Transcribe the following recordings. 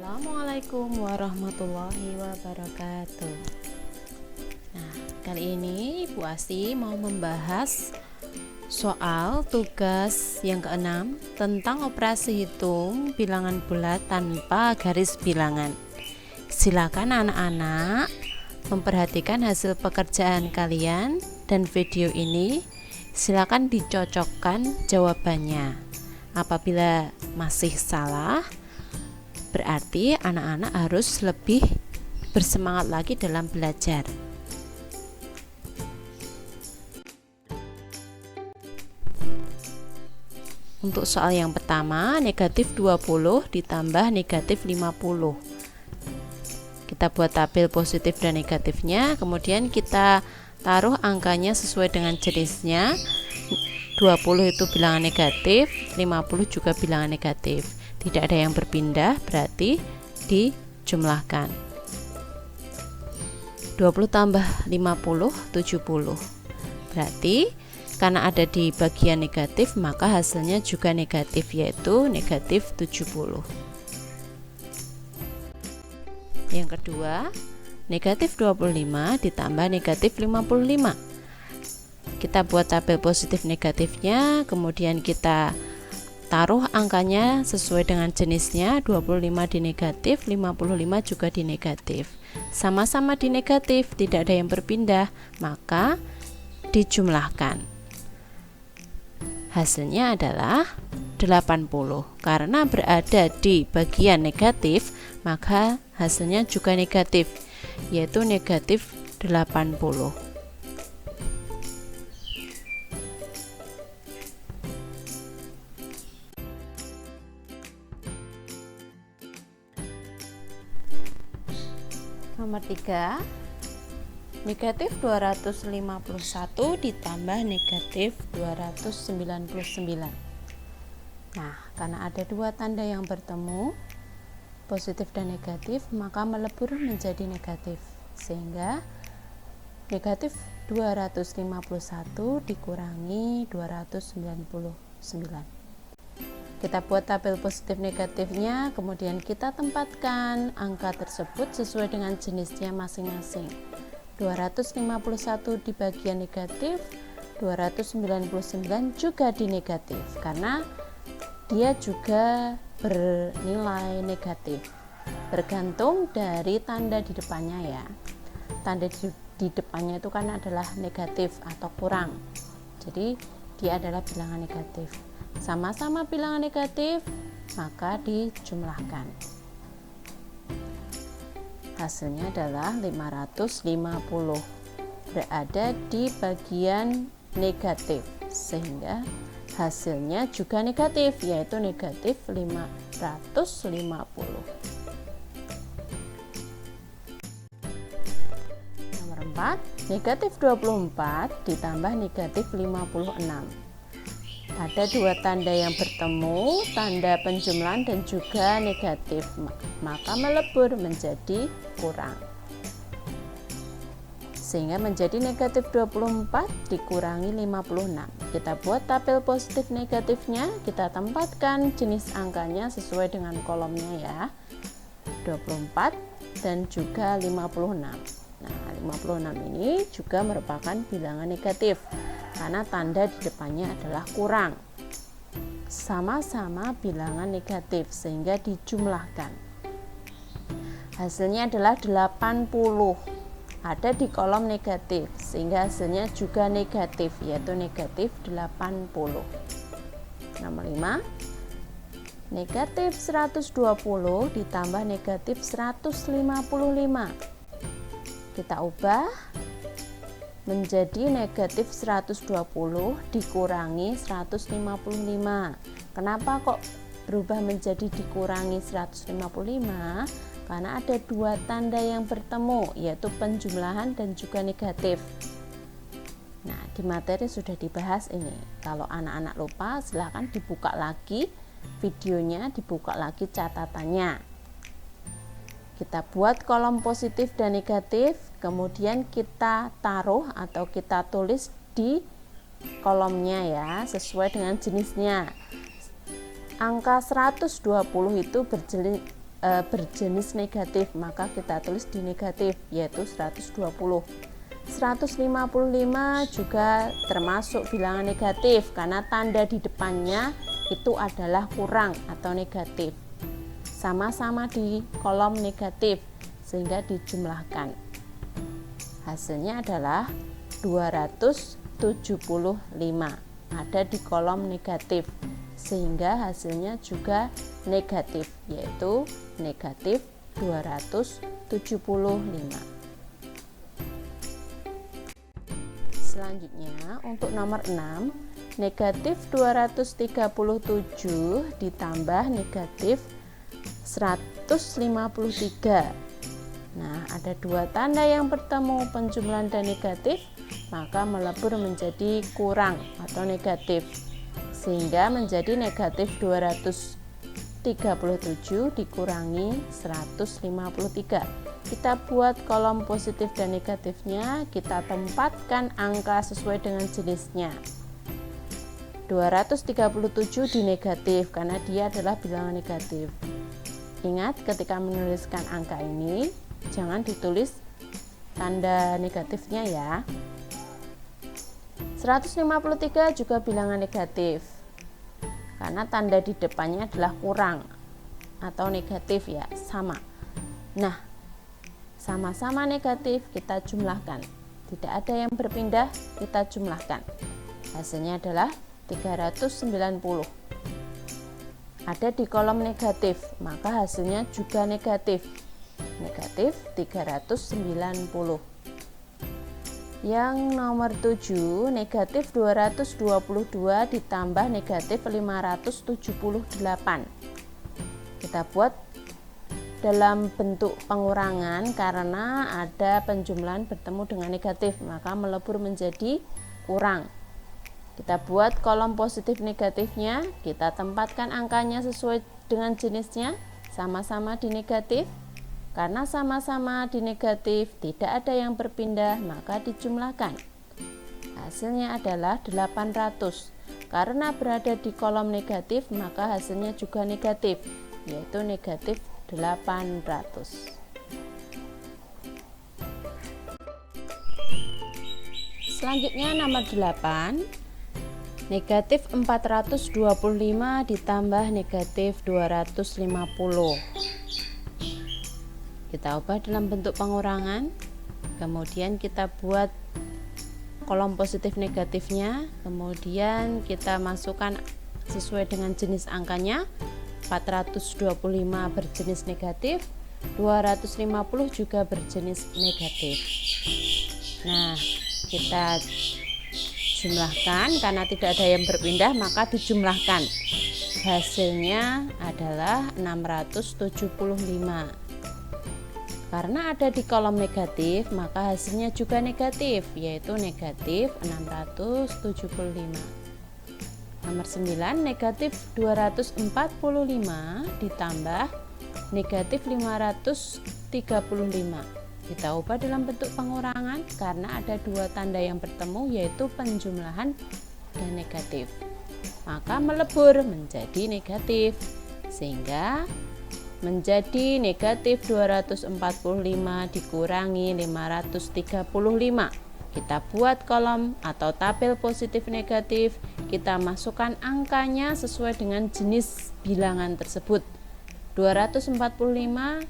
Assalamualaikum warahmatullahi wabarakatuh. Nah, kali ini Bu Asi mau membahas soal tugas yang keenam tentang operasi hitung bilangan bulat tanpa garis bilangan. Silakan anak-anak memperhatikan hasil pekerjaan kalian dan video ini silakan dicocokkan jawabannya. Apabila masih salah, berarti anak-anak harus lebih bersemangat lagi dalam belajar. Untuk soal yang pertama, negatif 20 ditambah negatif 50. Kita buat tabel positif dan negatifnya, kemudian kita taruh angkanya sesuai dengan jenisnya. 20 itu bilangan negatif, 50 juga bilangan negatif. Tidak ada yang berpindah, berarti dijumlahkan. 20 tambah 50, 70. Berarti karena ada di bagian negatif, maka hasilnya juga negatif, yaitu negatif 70. Yang kedua, negatif 25 ditambah negatif 55. Kita buat tabel positif negatifnya, kemudian kita taruh angkanya sesuai dengan jenisnya. 25 di negatif, 55 juga di negatif. Sama-sama di negatif, tidak ada yang berpindah, maka dijumlahkan. Hasilnya adalah 80. Karena berada di bagian negatif, maka hasilnya juga negatif, yaitu negatif 80. Nomor 3, negatif 251 ditambah negatif 299. Nah, karena ada dua tanda yang bertemu, positif dan negatif, maka melebur menjadi negatif, sehingga negatif 251 dikurangi 299. Kita buat tabel positif negatifnya, kemudian kita tempatkan angka tersebut sesuai dengan jenisnya masing-masing. 251 di bagian negatif, 299 juga di negatif, karena dia juga bernilai negatif. Bergantung dari tanda di depannya ya. Tanda di depannya itu kan adalah negatif atau kurang. Jadi dia adalah bilangan negatif. Sama-sama bilangan negatif, maka dijumlahkan. Hasilnya adalah 550, berada di bagian negatif, sehingga hasilnya juga negatif, yaitu negatif 550. Nomor 4, negatif 24 ditambah negatif 56. Ada dua tanda yang bertemu, tanda penjumlahan dan juga negatif, maka melebur menjadi kurang, sehingga menjadi negatif 24 dikurangi 56. Kita buat tabel positif negatifnya, kita tempatkan jenis angkanya sesuai dengan kolomnya ya, 24 dan juga 56. Nah, 56 ini juga merupakan bilangan negatif karena tanda di depannya adalah kurang. Sama-sama bilangan negatif, sehingga dijumlahkan. Hasilnya adalah 80. Ada di kolom negatif, sehingga hasilnya juga negatif, yaitu negatif 80. Nomor 5, negatif 120 ditambah negatif 155. Kita ubah menjadi negatif 120 dikurangi 155. Kenapa kok berubah menjadi dikurangi 155? Karena ada dua tanda yang bertemu, yaitu penjumlahan dan juga negatif. Nah, di materi sudah dibahas ini. Kalau anak-anak lupa, silahkan dibuka lagi videonya, dibuka lagi catatannya. Kita buat kolom positif dan negatif, kemudian kita taruh atau kita tulis di kolomnya ya, sesuai dengan jenisnya. Angka 120 itu berjenis negatif, maka kita tulis di negatif, yaitu 120. 155 juga termasuk bilangan negatif karena tanda di depannya itu adalah kurang atau negatif. Sama-sama di kolom negatif sehingga dijumlahkan. Hasilnya adalah 275. Ada di kolom negatif sehingga hasilnya juga negatif, yaitu negatif 275. Selanjutnya untuk nomor 6, negatif 237 ditambah negatif 153. Nah, ada dua tanda yang bertemu, penjumlahan dan negatif, maka melebur menjadi kurang atau negatif, sehingga menjadi negatif 237 dikurangi 153. Kita buat kolom positif dan negatifnya, kita tempatkan angka sesuai dengan jenisnya. 237 di negatif karena dia adalah bilangan negatif. Ingat, ketika menuliskan angka ini jangan ditulis tanda negatifnya ya. 153 juga bilangan negatif karena tanda di depannya adalah kurang atau negatif ya, sama. Nah, sama-sama negatif, kita jumlahkan. Tidak ada yang berpindah, kita jumlahkan. Hasilnya adalah 390. Ada di kolom negatif, maka hasilnya juga negatif. Negatif 390. Yang nomor 7, negatif 222 ditambah negatif 578. Kita buat dalam bentuk pengurangan karena ada penjumlahan bertemu dengan negatif, maka melebur menjadi kurang. Kita buat kolom positif negatifnya, kita tempatkan angkanya sesuai dengan jenisnya, sama-sama di negatif. Karena sama-sama di negatif, tidak ada yang berpindah, maka dijumlahkan. Hasilnya adalah 800. Karena berada di kolom negatif, maka hasilnya juga negatif, yaitu negatif 800. Selanjutnya nomor 8, negatif 425 ditambah negatif 250. Kita ubah dalam bentuk pengurangan, kemudian kita buat kolom positif negatifnya, kemudian kita masukkan sesuai dengan jenis angkanya. 425 berjenis negatif, 250 juga berjenis negatif. Nah, kita jumlahkan karena tidak ada yang berpindah, maka dijumlahkan. Hasilnya adalah 675. Karena ada di kolom negatif, maka hasilnya juga negatif, yaitu negatif 675. Nomor 9, negatif 245 ditambah negatif 535. Kita ubah dalam bentuk pengurangan karena ada dua tanda yang bertemu, yaitu penjumlahan dan negatif. Maka melebur menjadi negatif, sehingga menjadi negatif 245 dikurangi 535. Kita buat kolom atau tabel positif negatif, kita masukkan angkanya sesuai dengan jenis bilangan tersebut. 245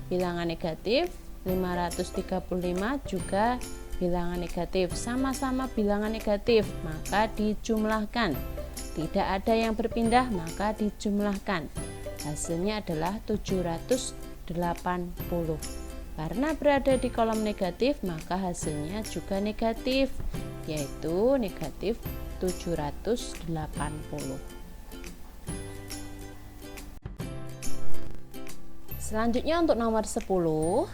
bilangan negatif, 535 juga bilangan negatif, sama-sama bilangan negatif, maka dijumlahkan. Tidak ada yang berpindah, maka dijumlahkan. Hasilnya adalah 780. Karena berada di kolom negatif, maka hasilnya juga negatif, yaitu negatif 780. Selanjutnya untuk nomor 10,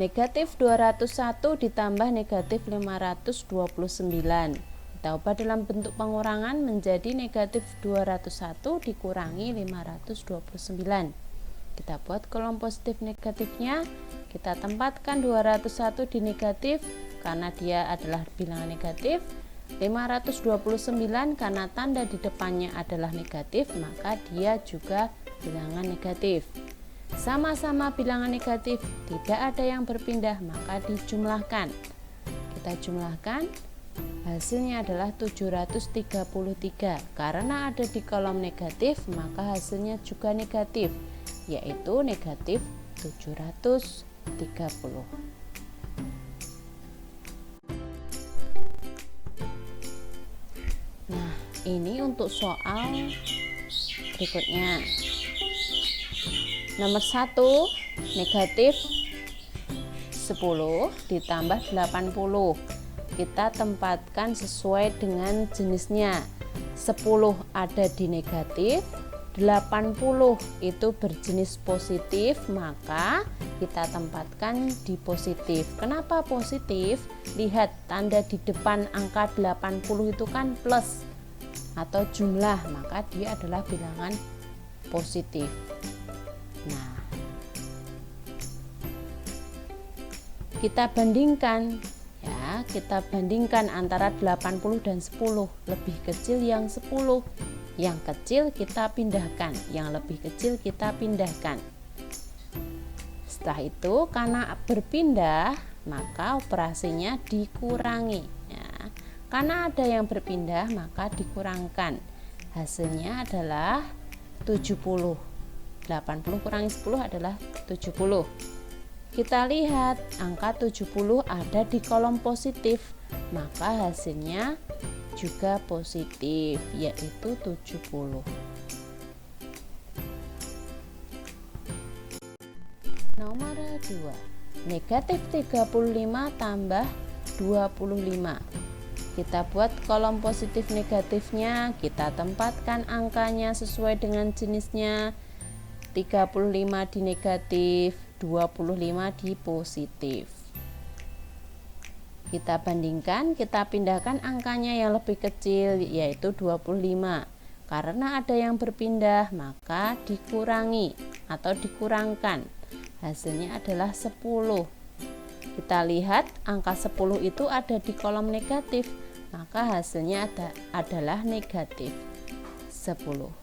negatif 201 ditambah negatif 529. Kita ubah dalam bentuk pengurangan menjadi negatif 201 dikurangi 529. Kita buat kolom positif negatifnya, kita tempatkan 201 di negatif karena dia adalah bilangan negatif, 529 karena tanda di depannya adalah negatif, maka dia juga bilangan negatif. Sama-sama bilangan negatif, tidak ada yang berpindah, maka dijumlahkan. Kita jumlahkan, hasilnya adalah 733. Karena ada di kolom negatif, maka hasilnya juga negatif, yaitu negatif 730. Nah, ini untuk soal berikutnya. Nomor 1, negatif 10 ditambah 80. Kita tempatkan sesuai dengan jenisnya. 10 ada di negatif, 80 itu berjenis positif, maka kita tempatkan di positif. Kenapa positif? Lihat tanda di depan angka 80 itu kan plus atau jumlah, maka dia adalah bilangan positif. Nah, kita bandingkan ya, kita bandingkan antara 80 dan 10. Lebih kecil yang 10. Yang kecil kita pindahkan, yang lebih kecil kita pindahkan. Setelah itu karena berpindah, maka operasinya dikurangi ya. Karena ada yang berpindah, maka dikurangkan. Hasilnya adalah 70. 80 kurangi 10 adalah 70. Kita lihat angka 70 ada di kolom positif, maka hasilnya juga positif, yaitu 70. Nomor 2, negatif 35 tambah 25. Kita buat kolom positif negatifnya, kita tempatkan angkanya sesuai dengan jenisnya. 35 di negatif, 25 di positif. Kita bandingkan, kita pindahkan angkanya yang lebih kecil, yaitu 25. Karena ada yang berpindah, maka dikurangi atau dikurangkan. Hasilnya adalah 10. Kita lihat angka 10 itu ada di kolom negatif, maka hasilnya adalah negatif 10.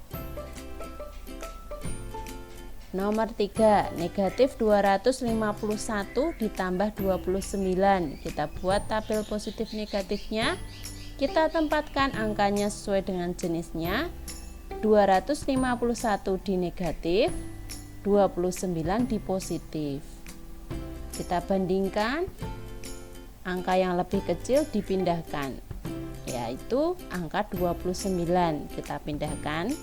Nomor 3, negatif 251 ditambah 29. Kita buat tabel positif negatifnya. Kita tempatkan angkanya sesuai dengan jenisnya. 251 di negatif, 29 di positif. Kita bandingkan, angka yang lebih kecil dipindahkan, yaitu angka 29. Kita pindahkan.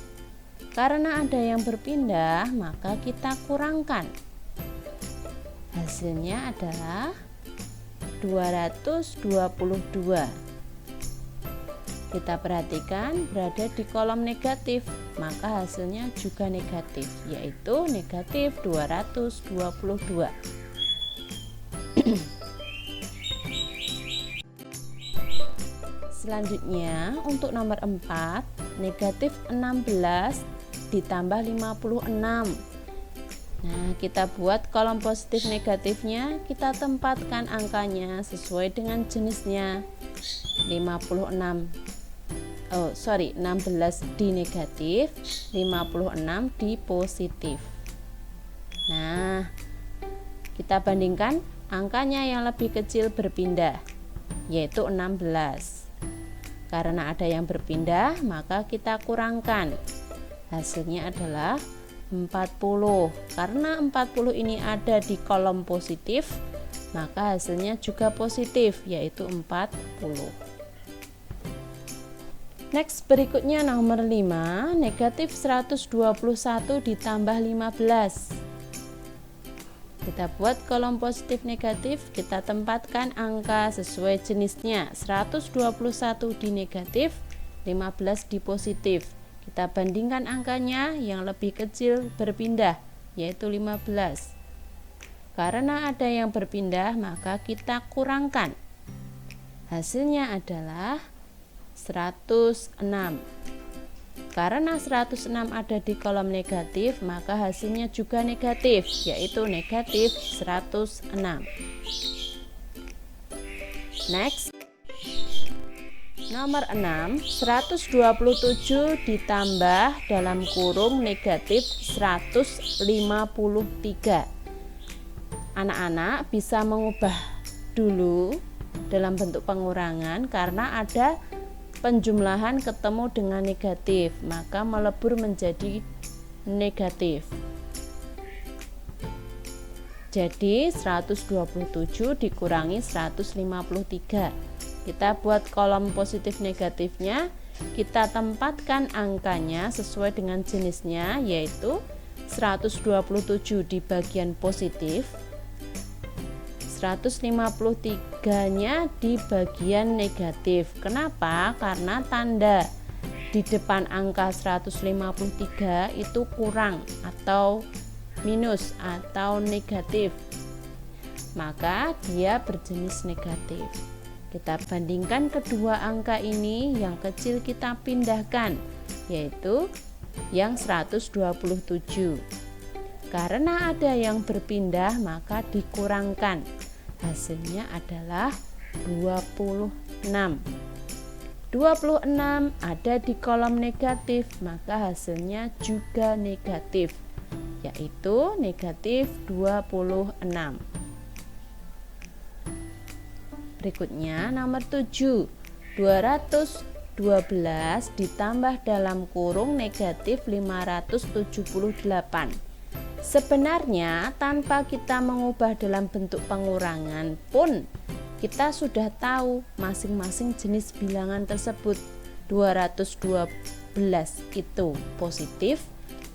Karena ada yang berpindah, maka kita kurangkan. Hasilnya adalah 222. Kita perhatikan berada di kolom negatif, maka hasilnya juga negatif, yaitu negatif 222. Selanjutnya untuk nomor 4, negatif 16 ditambah 56. Nah, kita buat kolom positif negatifnya, kita tempatkan angkanya sesuai dengan jenisnya. 16 di negatif, 56 di positif. Nah, kita bandingkan angkanya yang lebih kecil berpindah, yaitu 16. Karena ada yang berpindah, maka kita kurangkan. Hasilnya adalah 40. Karena 40 ini ada di kolom positif, maka hasilnya juga positif, yaitu 40. Next, berikutnya nomor 5, negatif 121 ditambah 15. Kita buat kolom positif negatif, kita tempatkan angka sesuai jenisnya. 121 di negatif, 15 di positif. Kita bandingkan angkanya, yang lebih kecil berpindah, yaitu 15. Karena ada yang berpindah, maka kita kurangkan. Hasilnya adalah 106. Karena 106 ada di kolom negatif, maka hasilnya juga negatif, yaitu negatif 106. Next, Nomor 6, 127 ditambah dalam kurung negatif 153. Anak-anak bisa mengubah dulu dalam bentuk pengurangan karena ada penjumlahan ketemu dengan negatif, maka melebur menjadi negatif. Jadi 127 dikurangi 153. Kita buat kolom positif negatifnya, kita tempatkan angkanya sesuai dengan jenisnya, yaitu 127 di bagian positif, 153-nya di bagian negatif. Kenapa? Karena tanda di depan angka 153 itu kurang atau minus atau negatif, maka dia berjenis negatif. Kita bandingkan kedua angka ini, yang kecil kita pindahkan, yaitu yang 127. Karena ada yang berpindah, maka dikurangkan. Hasilnya adalah 26. 26 ada di kolom negatif, maka hasilnya juga negatif, yaitu negatif 26. Berikutnya nomor 7, 212 ditambah dalam kurung negatif 578. Sebenarnya tanpa kita mengubah dalam bentuk pengurangan pun kita sudah tahu masing-masing jenis bilangan tersebut. 212 itu positif,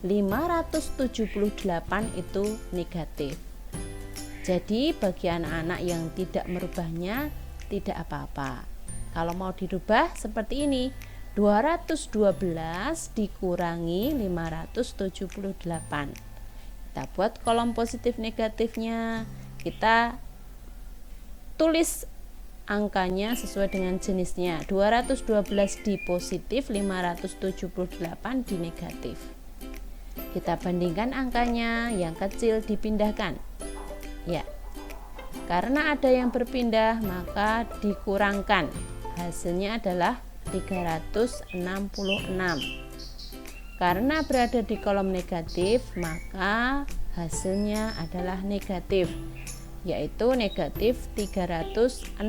578 itu negatif. Jadi bagi anak-anak yang tidak merubahnya tidak apa-apa. Kalau mau dirubah seperti ini, 212 dikurangi 578. Kita buat kolom positif negatifnya, kita tulis angkanya sesuai dengan jenisnya. 212 di positif, 578 di negatif. Kita bandingkan angkanya, yang kecil dipindahkan. Ya, karena ada yang berpindah maka dikurangkan. Hasilnya adalah 366. Karena berada di kolom negatif, maka hasilnya adalah negatif, yaitu negatif 366.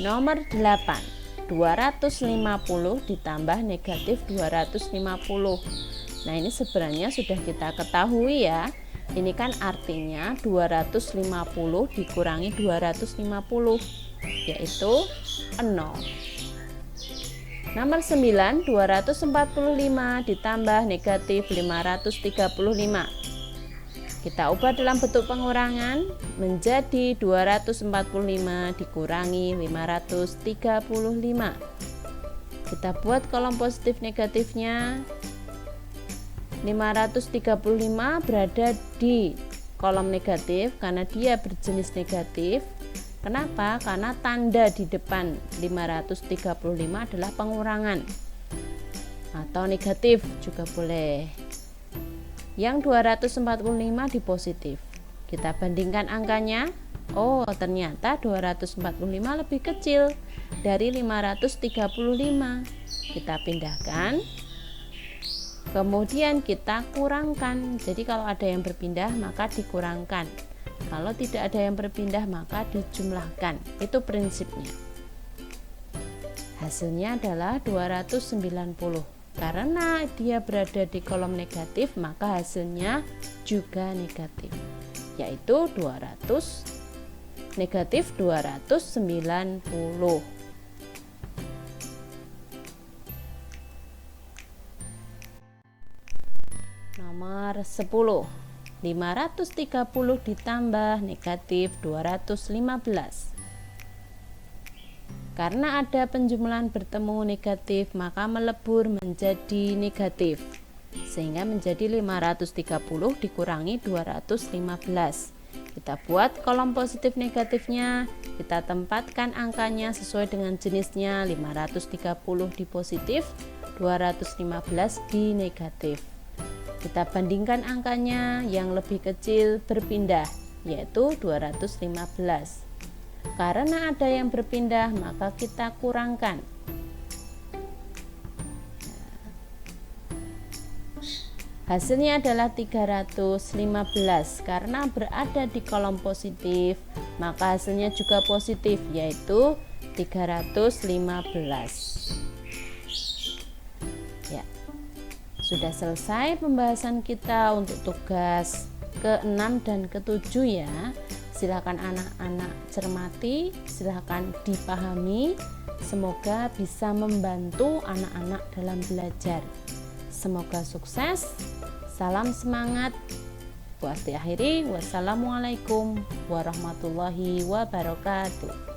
Nomor 8, 250 ditambah negatif 250. Nah, ini sebenarnya sudah kita ketahui ya. Ini kan artinya 250 dikurangi 250, yaitu 0. Nomor 9, 245 ditambah negatif 535. Kita ubah dalam bentuk pengurangan menjadi 245 dikurangi 535. Kita buat kolom positif negatifnya. 535 berada di kolom negatif karena dia berjenis negatif. Kenapa? Karena tanda di depan 535 adalah pengurangan atau negatif juga boleh. Yang 245 di positif. Kita bandingkan angkanya. Oh, ternyata 245 lebih kecil dari 535. Kita pindahkan. Kemudian kita kurangkan. Jadi kalau ada yang berpindah maka dikurangkan. Kalau tidak ada yang berpindah maka dijumlahkan. Itu prinsipnya. Hasilnya adalah 290. Karena dia berada di kolom negatif, maka hasilnya juga negatif, yaitu 200 negatif 290. Nomor 10, 530 ditambah negatif 215. Karena ada penjumlahan bertemu negatif, maka melebur menjadi negatif, sehingga menjadi 530 dikurangi 215. Kita buat kolom positif negatifnya, kita tempatkan angkanya sesuai dengan jenisnya. 530 di positif, 215 di negatif. Kita bandingkan angkanya, yang lebih kecil berpindah, yaitu 215. Karena ada yang berpindah, maka kita kurangkan. Hasilnya adalah 315. Karena berada di kolom positif, maka hasilnya juga positif, yaitu 315. Ya. Sudah selesai pembahasan kita untuk tugas ke-6 dan ke-7 ya. Silakan anak-anak cermati, silakan dipahami. Semoga bisa membantu anak-anak dalam belajar. Semoga sukses. Salam semangat. Diakhiri, wassalamualaikum warahmatullahi wabarakatuh.